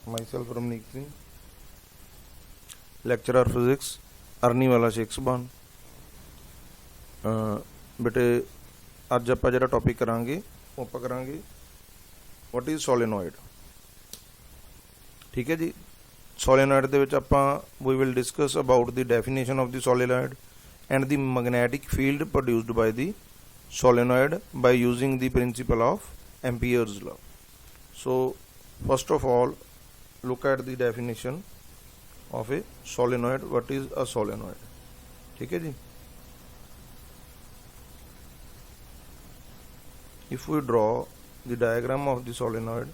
myself Ramneek Singh, lecturer physics, Arni ਵਾਲਾ ਸ਼ੇਖਸਬਾਨ। ਬੇਟੇ ਅੱਜ ਆਪਾਂ ਜਿਹੜਾ ਟੌਪਿਕ ਕਰਾਂਗੇ ਉਹ ਆਪਾਂ ਕਰਾਂਗੇ ਵਾਟ ਇਜ਼ ਸੋਲੇਨੋਇਡ। ਠੀਕ ਹੈ ਜੀ। ਸੋਲੇਨੋਇਡ ਦੇ ਵਿੱਚ ਆਪਾਂ we will discuss about the definition of the solenoid and the magnetic field produced by the solenoid by using the principle of Ampere's law. So first of all, look at the definition of a solenoid. What is a solenoid? ठीक है जी। If we draw the diagram of the solenoid,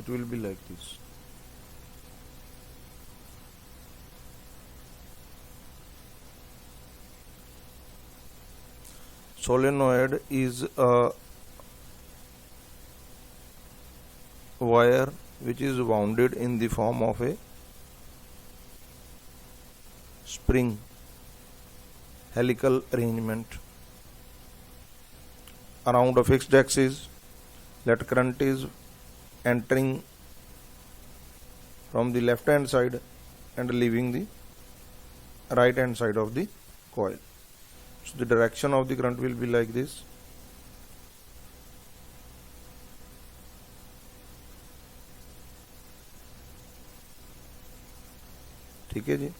it will be like this. Solenoid is a wire which is wounded in the form of a spring helical arrangement around a fixed axis. Let current is entering from the left hand side and leaving the right hand side of the coil. So the direction of the current will be like this. ठीक है जी।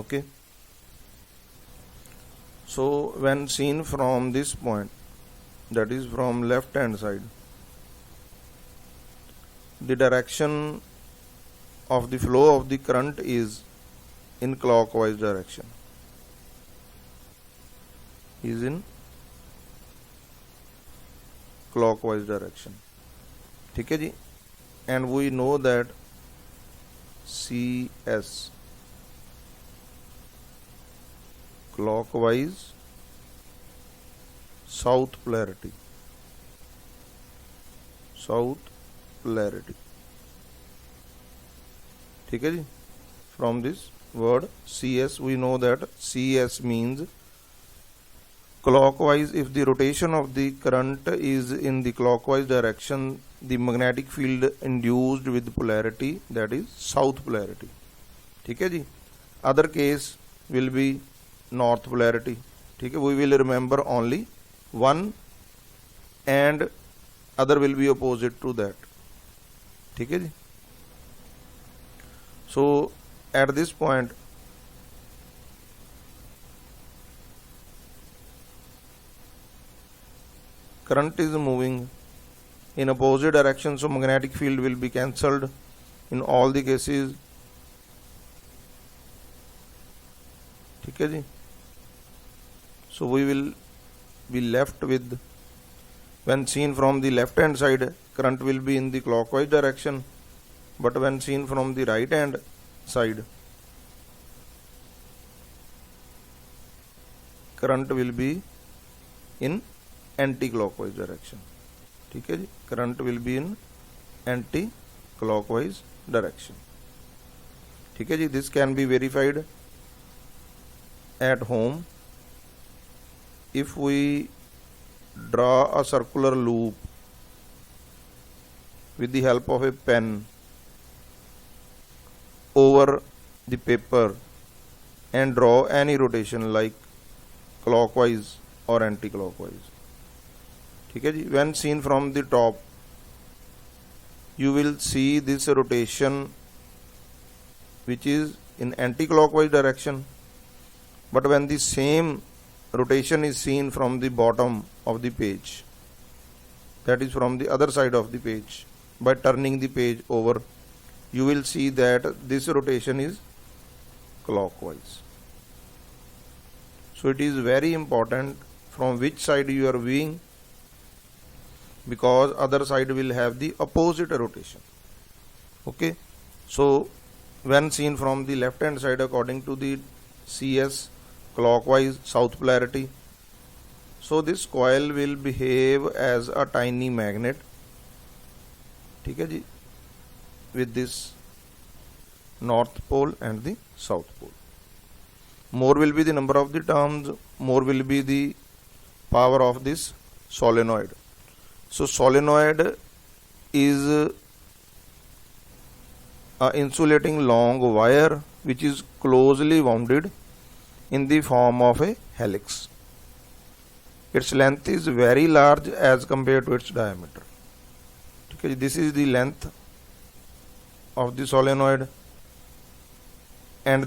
Okay. So when seen from this point, that is from left hand side, the direction of the flow of the current is in clockwise direction, is in clockwise direction. ठीक है जी। and we know that CS clockwise south polarity, south polarity। ठीक है जी। from this word CS we know that CS means clockwise. If the rotation of the current is in the clockwise direction, the magnetic field induced with polarity, that is south polarity। ठीक है जी। other case will be north polarity। ठीक है। we will remember only one and other will be opposite to that। ठीक है जी। So at this point current is moving in opposite direction, so magnetic field will be cancelled in all the cases। ठीक है जी। so we will be left with, when seen from the left hand side, current will be in the clockwise direction, but when seen from the right hand side, current will be in anti-clockwise direction। ठीक है जी। current will be in anti-clockwise direction। ठीक है जी। this can be verified at home if we draw a circular loop with the help of a pen over the paper and draw any rotation like clockwise or anti-clockwise। ठीक है जी। when seen from the top, you will see this rotation which is in anti-clockwise direction, but when the same rotation is seen from the bottom of the page, that is from the other side of the page, by turning the page over, you will see that this rotation is clockwise। so it is very important from which side you are viewing, because other side will have the opposite rotation। okay। so when seen from the left hand side, according to the CS clockwise south polarity, so this coil will behave as a tiny magnet। ठीक है जी। with this north pole and the south pole। more will be the number of the turns, more will be the power of this solenoid. So solenoid is a insulating long wire which is closely wounded in the form of a helix. Its length is very large as compared to its diameter. Okay, this is the length of the solenoid, and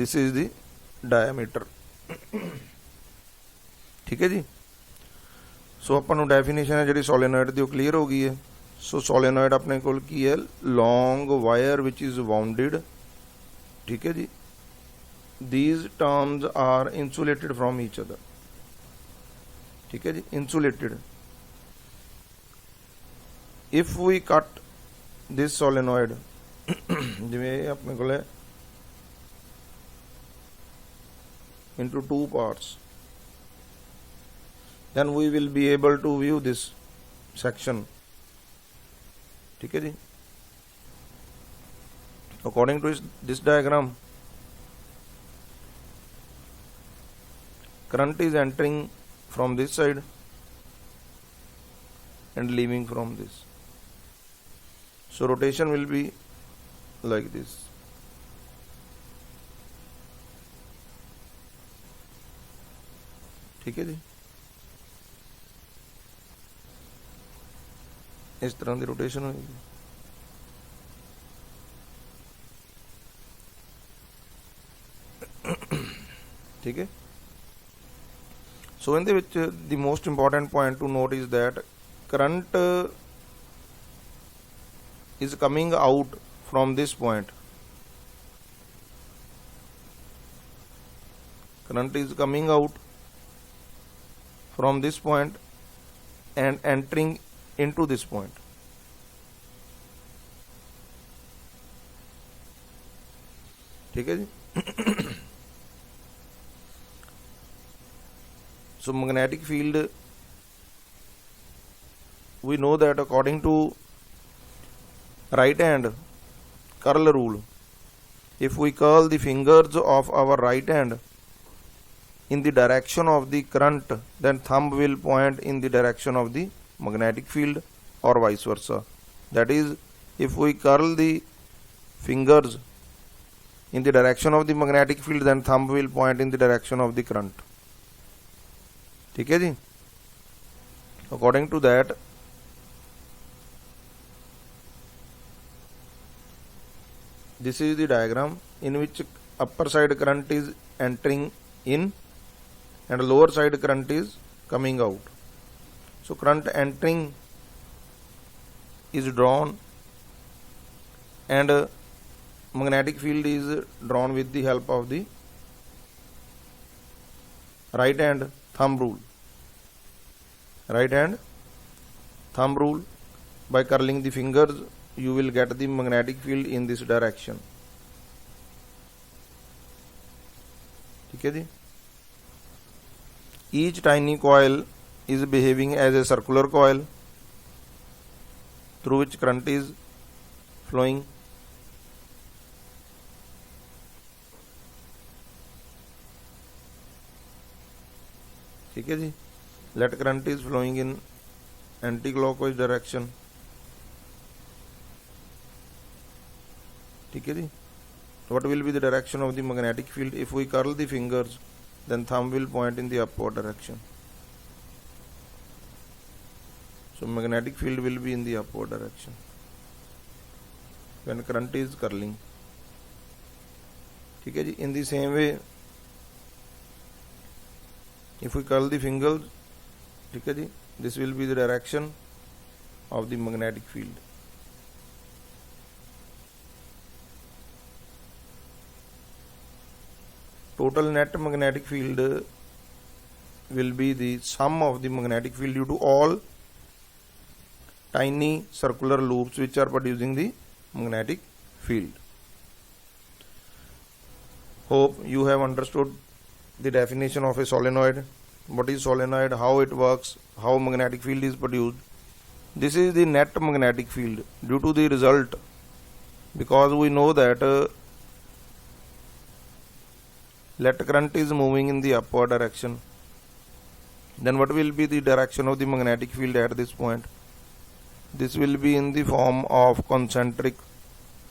this is the diameter. ठीक है जी. सो ਆਪਾਂ ਨੂੰ definition ਹੈ ਜਿਹੜੀ solenoid ਦੀ ਉਹ clear ਹੋ ਗਈ ਹੈ. ਸੋ ਸੋਲੇਨੋਇਡ ਆਪਣੇ ਕੋਲ ਕੀ ਹੈ, ਲੌਂਗ ਵਾਇਰ ਵਿਚ ਇਜ਼ ਵਾਉਂਡਡ. ਠੀਕ ਹੈ ਜੀ. these terms are insulated from each other. ठीक है जी, insulated. if we cut this solenoid जिवें अपने को into two parts, then we will be able to view this section. ठीक है जी. according to this diagram, current is entering from this side and leaving from this. So rotation will be like this. ठीक है जी. इस तरह की rotation होगी. ठीक है. So in which the most important point to note is that current is coming out from this point. Current is coming out from this point and entering into this point. ठीक है जी. So magnetic field, we know that according to right hand curl rule, if we curl the fingers of our right hand in the direction of the current, then thumb will point in the direction of the magnetic field, or vice versa. That is, if we curl the fingers in the direction of the magnetic field, then thumb will point in the direction of the current. ठीक है जी. According to that, this is the diagram in which upper side current is entering in and lower side current is coming out. So current entering is drawn and magnetic field is drawn with the help of the right hand thumb rule. Right hand thumb rule. By curling the fingers, you will get the magnetic field in this direction. ठीक है जी. Each tiny coil is behaving as a circular coil through which current is flowing. ठीक है जी. Let current is flowing in anti-clockwise direction. ठीक है जी. What will be the direction of the magnetic field? If we curl the fingers, then thumb will point in the upward direction. So magnetic field will be in the upward direction when current is curling. ठीक है जी. In the same way, if we curl the fingers, ठीक है जी, this will be the direction of the magnetic field. Total net magnetic field will be the sum of the magnetic field due to all tiny circular loops which are producing the magnetic field. Hope you have understood the definition of a solenoid. What is solenoid, how it works, how magnetic field is produced. This is the net magnetic field due to the result because we know that let current is moving in the upward direction, then what will be the direction of the magnetic field at this point? This will be in the form of concentric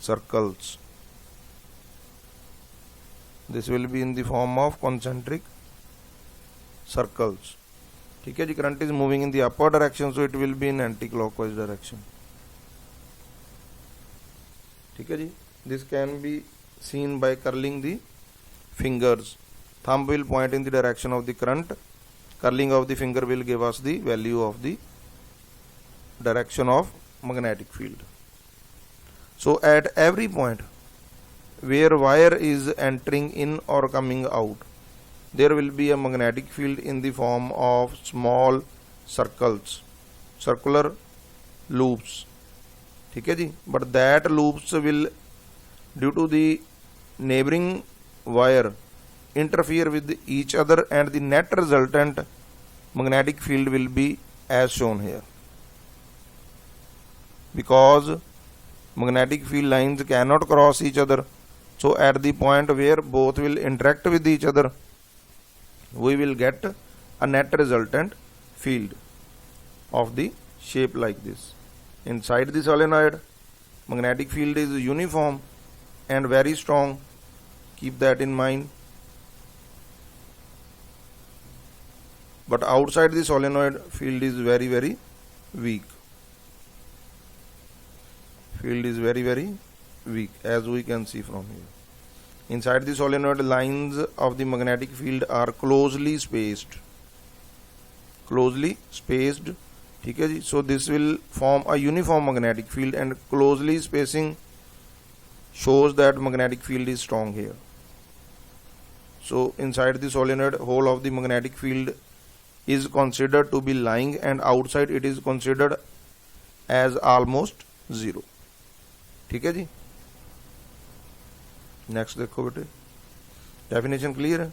circles. This will be in the form of concentric circles. ठीक है जी, current is moving in the upward direction, so it will be in anti-clockwise direction. ठीक है जी, this can be seen by curling the fingers. Thumb will point in the direction of the current. Curling of the finger will give us the value of the direction of magnetic field. So at every point where wire is entering in or coming out, there will be a magnetic field in the form of small circles, circular loops. ठीक है जी, but that loops will, due to the neighboring wire, interfere with each other, and the net resultant magnetic field will be as shown here. Because magnetic field lines cannot cross each other, so at the point where both will interact with each other, we will get a net resultant field of the shape like this. Inside the solenoid, magnetic field is uniform and very strong. Keep that in mind. But outside the solenoid, field is very, very weak. Field is very, very weak, as we can see from here. Inside the solenoid, lines of the magnetic field are closely spaced. Closely spaced. ठीक है जी. So this will form a uniform magnetic field, and closely spacing shows that magnetic field is strong here. So inside the solenoid, whole of the magnetic field is considered to be lying, and outside it is considered as almost zero. ठीक है जी. Next देखो बेटे, definition clear है.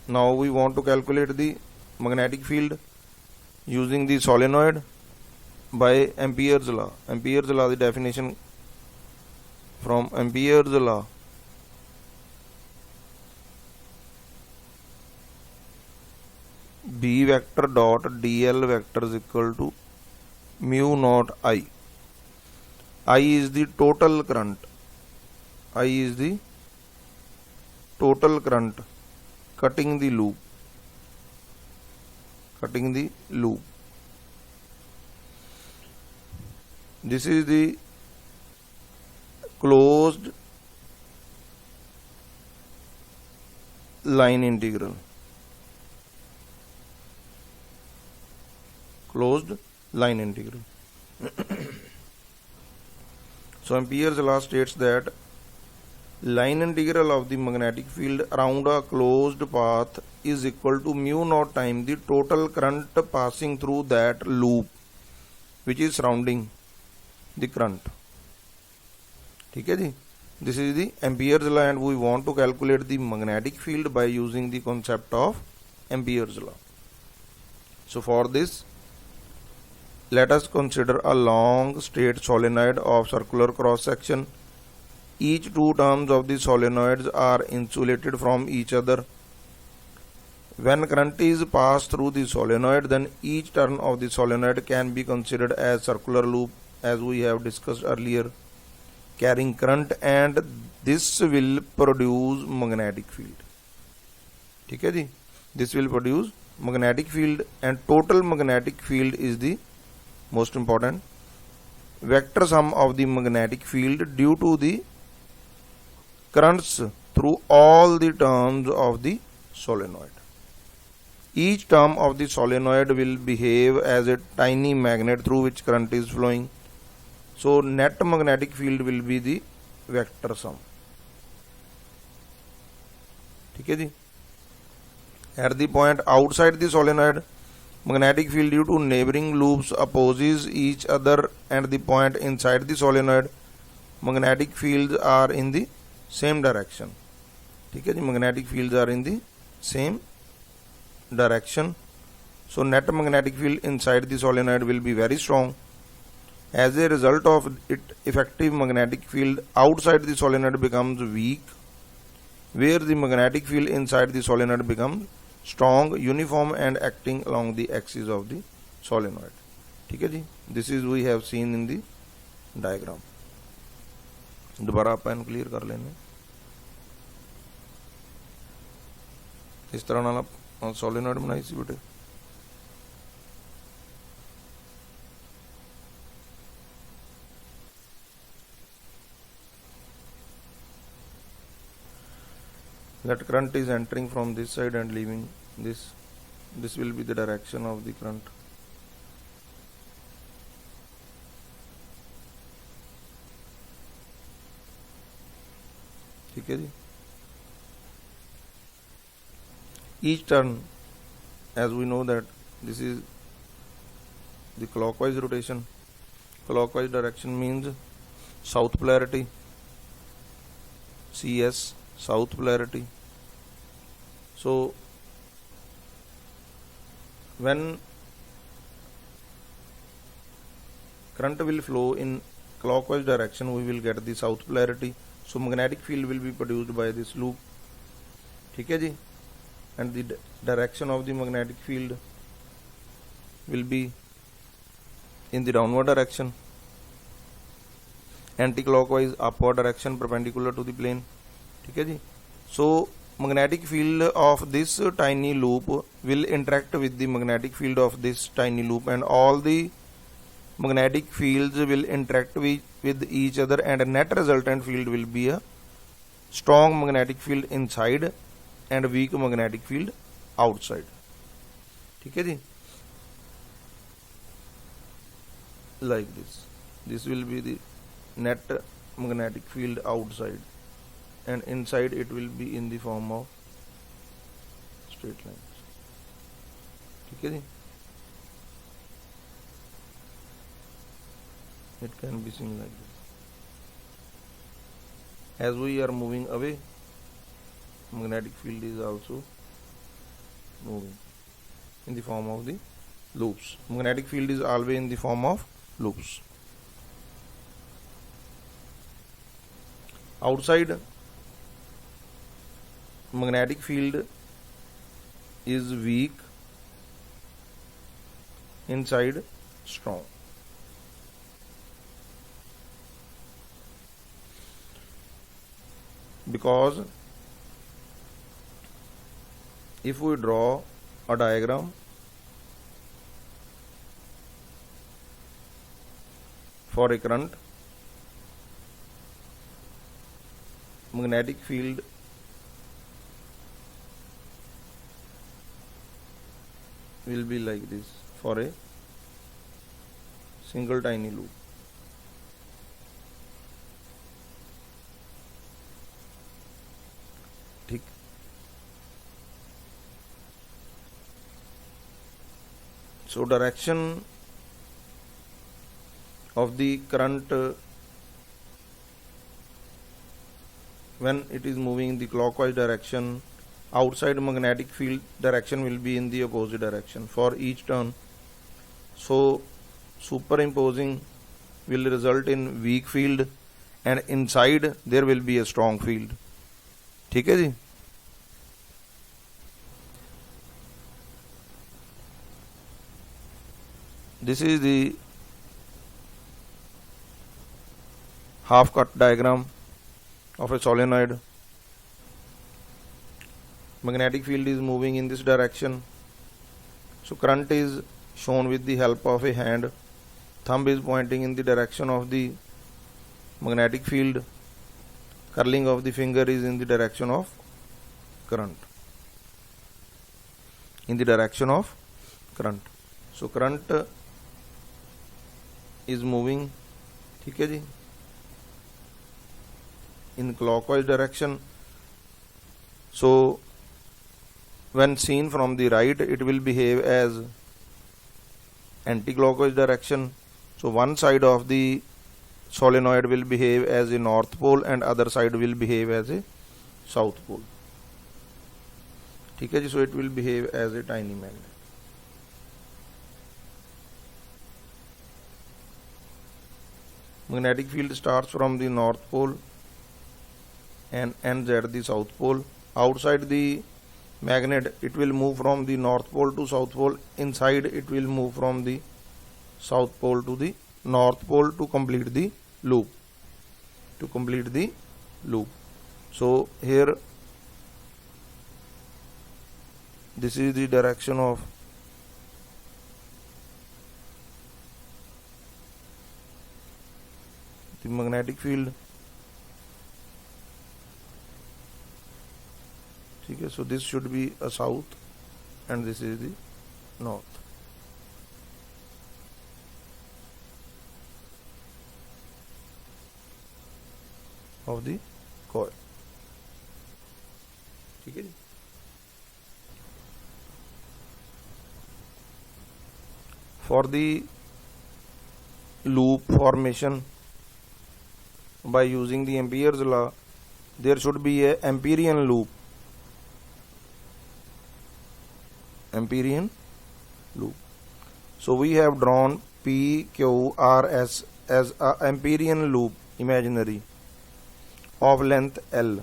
Now we want to calculate the magnetic field using the solenoid by Ampere's law. Ampere's law, the definition from Ampere's law. B vector dot dl vector is equal to mu naught I. I is the total current. I is the total current cutting the loop. Cutting the loop. This is the closed line integral. Closed line integral. So Ampere's law states that line integral of the magnetic field around a closed path is equal to mu naught times the total current passing through that loop which is surrounding the current. ठीक है जी. This is the Ampere's law, and we want to calculate the magnetic field by using the concept of Ampere's law. So for this, let us consider a long straight solenoid of circular cross section. Each two terms of the solenoids are insulated from each other. When current is passed through the solenoid, then each turn of the solenoid can be considered as circular loop, as we have discussed earlier, carrying current, and this will produce magnetic field. ठीक है जी. This will produce magnetic field, and total magnetic field is the most important vector sum of the magnetic field due to the currents through all the terms of the solenoid. Each term of the solenoid will behave as a tiny magnet through which current is flowing. So net magnetic field will be the vector sum. ठीक है जी. At the point outside the solenoid, magnetic field due to neighboring loops opposes each other, and the point inside the solenoid, magnetic fields are in the same direction. ठीक है जी. Magnetic fields are in the same direction. So net magnetic field inside the solenoid will be very strong. As a result of it, effective magnetic field outside the solenoid becomes weak, where the magnetic field inside the solenoid becomes strong, uniform and acting along the axis of the solenoid. ठीक है जी, this is we have seen in the diagram. दोबारा pain clear कर लेने. इस तरह नाल solenoid बनाई सी बेटे. That current is entering from this side and leaving this. This will be the direction of the current. ठीक है जी. Each turn, as we know that this is the clockwise rotation. Clockwise direction means south polarity, CS, south polarity. So when current will flow in clockwise direction, we will get the south polarity. So magnetic field will be produced by this loop. ठीक है जी. And the direction of the magnetic field will be in the downward direction, anti-clockwise upward direction perpendicular to the plane. ठीक है जी. So magnetic field of this tiny loop will interact with the magnetic field of this tiny loop, and all the magnetic fields will interact with each other, and a net resultant field will be a strong magnetic field inside and weak magnetic field outside. ठीक है जी. Like this will be the net magnetic field outside, and inside it will be in the form of straight lines. ठीक है जी. It can be seen like this. As we are moving away, magnetic field is also moving in the form of the loops. Magnetic field is always in the form of loops. Outside, magnetic field is weak, inside strong. Because if we draw a diagram for a current, magnetic field will be like this for a single tiny loop. ठीक. So direction of the current when it is moving in the clockwise direction, outside magnetic field direction will be in the opposite direction for each turn. So superimposing will result in weak field, and inside there will be a strong field. ठीक है जी. This is the half cut diagram of a solenoid. Magnetic field is moving in this direction. So current is shown with the help of a hand. Thumb is pointing in the direction of the magnetic field. Curling of the finger is in the direction of current. In the direction of current. So current is moving, ठीक है जी, in clockwise direction. So when seen from the right, it will behave as anti-clockwise direction. So one side of the solenoid will behave as a north pole and other side will behave as a south pole. ठीक है जी. So it will behave as a tiny magnet. magnetic field starts from the north pole and ends at the south pole. Outside the magnet, it will move from the north pole to south pole. Inside, it will move from the south pole to the north pole to complete the loop. So here, this is the direction of the magnetic field. Okay, so this should be a south and this is the north. Of the coil. Okay. For the loop formation by using the Ampere's law, there should be a Amperian loop. So we have drawn PQRS as a Amperian loop, imaginary, of length L.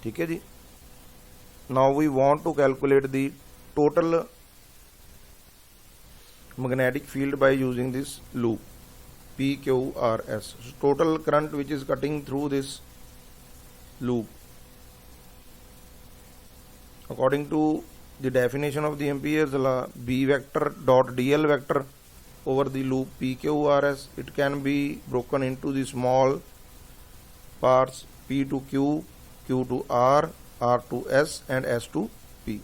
ठीक है जी. Now we want to calculate the total magnetic field by using this loop PQRS. So total current which is cutting through this loop, according to the definition of the Ampere's law, B vector dot dl vector over the loop PQRS, it can be broken into the small parts P to Q, Q to R, R to S and S to P.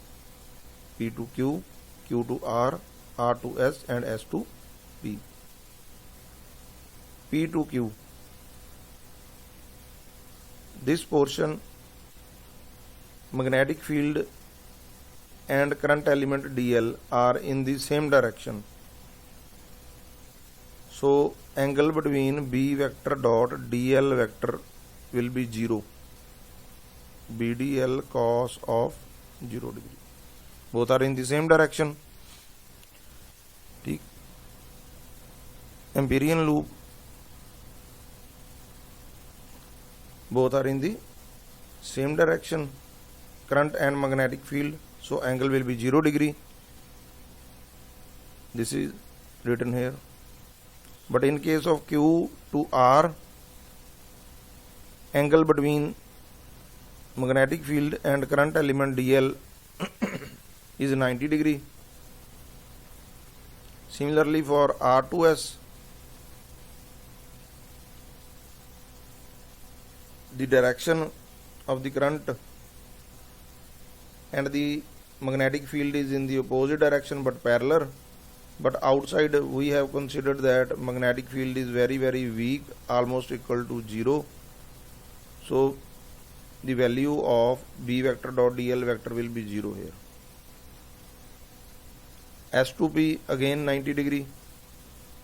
P to Q, Q to R, R to S and S to P. P to Q. This portion, magnetic field and current element dl are in the same direction. So angle between B vector dot dl vector will be 0. BDL cos of 0 degree. Both are in the same direction. Amperian loop, both are in the same direction, current and magnetic field, so angle will be 0 degree. This is written here. But in case of Q to R, angle between magnetic field and current element dl is 90 degree. Similarly for R to S, the direction of the current and the magnetic field is in the opposite direction but parallel. But outside we have considered that magnetic field is very weak, almost equal to 0. So the value of B vector dot dl vector will be 0 here. S to P again 90 degree,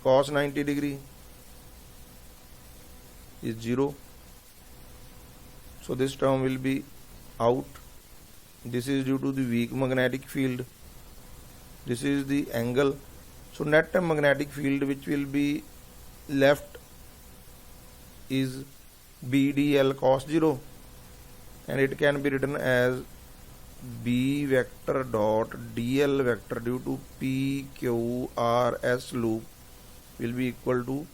cos 90 degree is 0. So this term will be out. This is due to the weak magnetic field. This is the angle. So net magnetic field which will be left is BDL cos 0, and it can be written as B vector dot dl vector due to PQRS loop will be equal to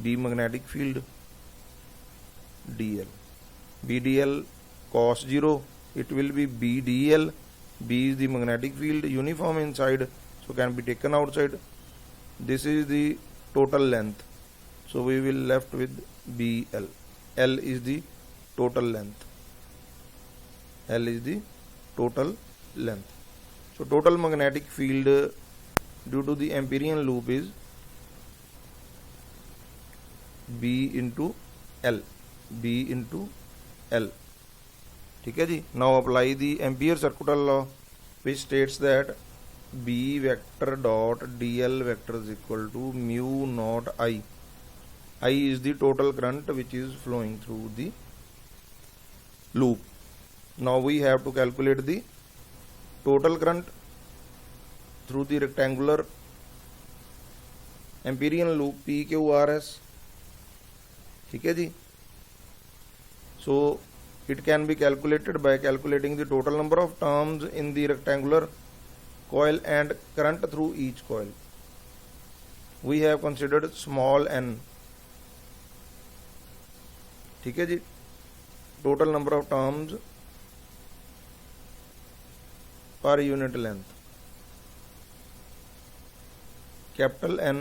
B magnetic field dl. BDL cos 0, it will be BDL. B is the magnetic field, uniform inside, so can be taken outside. This is the total length, so we will left with BL. L is the total length. L is the total length. So total magnetic field due to the Amperian loop is B into L. B into L. ठीक है जी. Now apply the Ampere circular law, which states that B vector dot dl vector is equal to mu naught I. I is the total current which is flowing through the loop. Now we have to calculate the total current through the rectangular Amperian loop PQRS, ठीक है जी। सो it can be calculated by calculating the total number of turns in the rectangular coil and current through each coil. We have considered small n, ठीक है जी। total number of turns per unit length, capital N,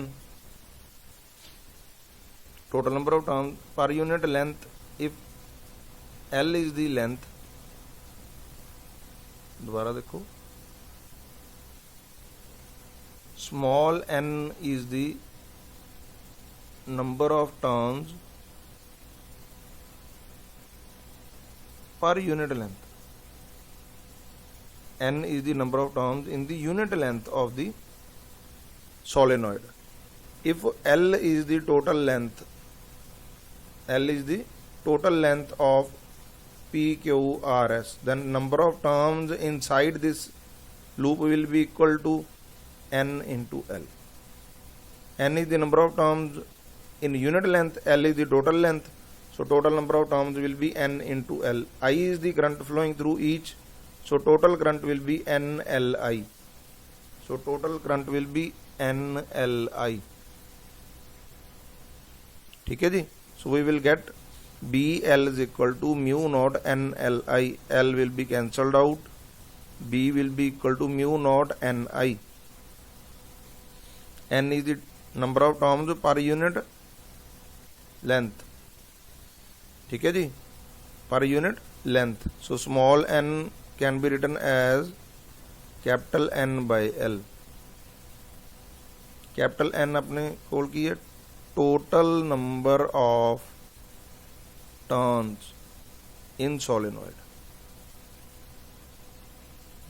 total number of turns per unit length if L is the length, दोबारा देखो, small n is the number of turns per unit length. N is the number of turns in the unit length of the solenoid. If L is the total length, L is the total length of PQRS, then number of turns inside this loop will be equal to N into L. N is the number of turns in unit length, L is the total length, so total number of turns will be N into L. I is the current flowing through each, so total current will be NLI. So total current will be NLI. ठीक है जी। So we will get BL is equal to mu naught NLI. L will be cancelled out. B will be equal to mu naught NI. N is the number of turns per unit length, ठीक है जी, per unit length. So small n can be written as capital N by L. Capital N अपने खोल की है total number of turns in solenoid.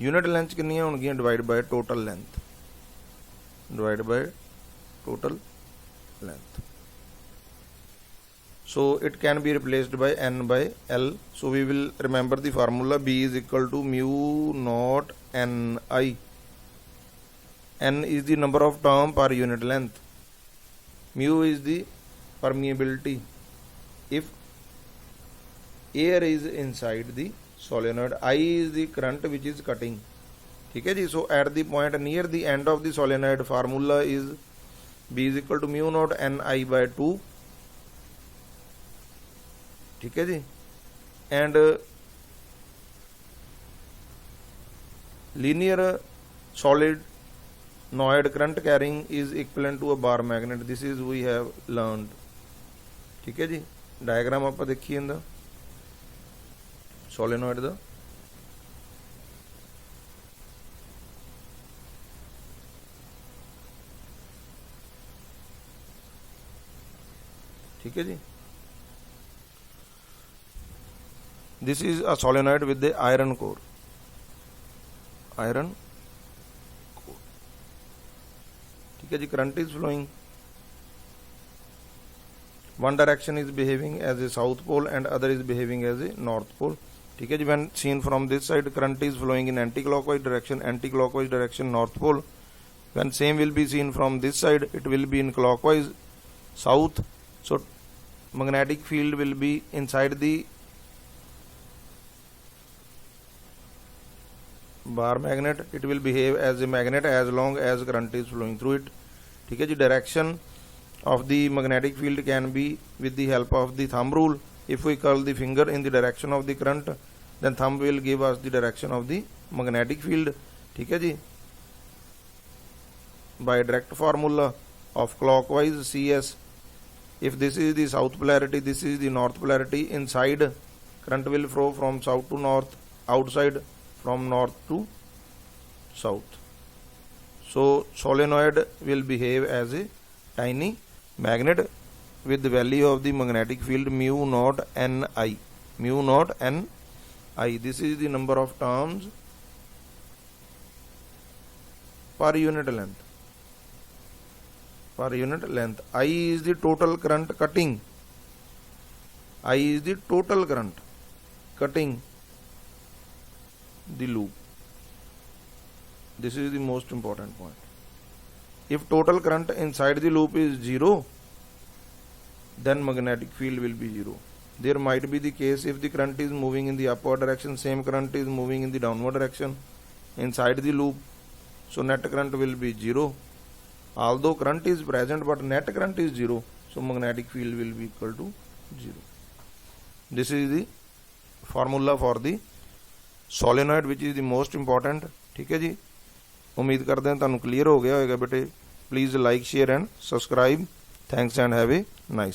Unit length कितनी होगी, divide by total length, divide by total length. So it can be replaced by N by L. So we will remember the formula. B is equal to mu naught Ni. N is the number of turn per unit length. Mu is the permeability if air is inside the solenoid. I is the current which is cutting. ठीक है जी। So at the point near the end of the solenoid, formula is B is equal to mu naught Ni by 2. ठीक है जी। And linear solenoid current carrying is equivalent to a bar magnet. This is we have learned. ठीक है जी। Diagram आप देखिए इंदा solenoid दा, ठीक है जी। This is a solenoid with the iron core. Iron core. ठीक है जी। Current is flowing. One direction is behaving as a south pole and other is behaving as a north pole. ठीक है जी। When seen from this side, current is flowing in anti-clockwise direction. Anti-clockwise direction north pole. When same will be seen from this side, it will be in clockwise south. So magnetic field will be inside the bar magnet. It will behave as a magnet as long as current is flowing through it. ठीक है जी। direction of the magnetic field can be with the help of the thumb rule. If we curl the finger in the direction of the current, then thumb will give us the direction of the magnetic field. ठीक है जी। by direct formula of clockwise CS, if this is the south polarity, this is the north polarity, inside current will flow from south to north, outside from north to south. So solenoid will behave as a tiny magnet with the value of the magnetic field mu naught Ni. Mu naught Ni. This is the number of turns per unit length. Per unit length. I is the total current cutting. I is the total current cutting the loop. This is the most important point. if total current inside the loop is 0, then magnetic field will be 0. There might be the case if the current is moving in the upward direction, same current is moving in the downward direction inside the loop, so net current will be 0. Although current is present but net current is 0, so magnetic field will be equal to 0. This is the formula for the solenoid, which is the most important. ठीक है जी, उम्मीद करते हैं ਤੁਹਾਨੂੰ clear हो गया होगा बेटे. Please like share and subscribe. Thanks and have a nice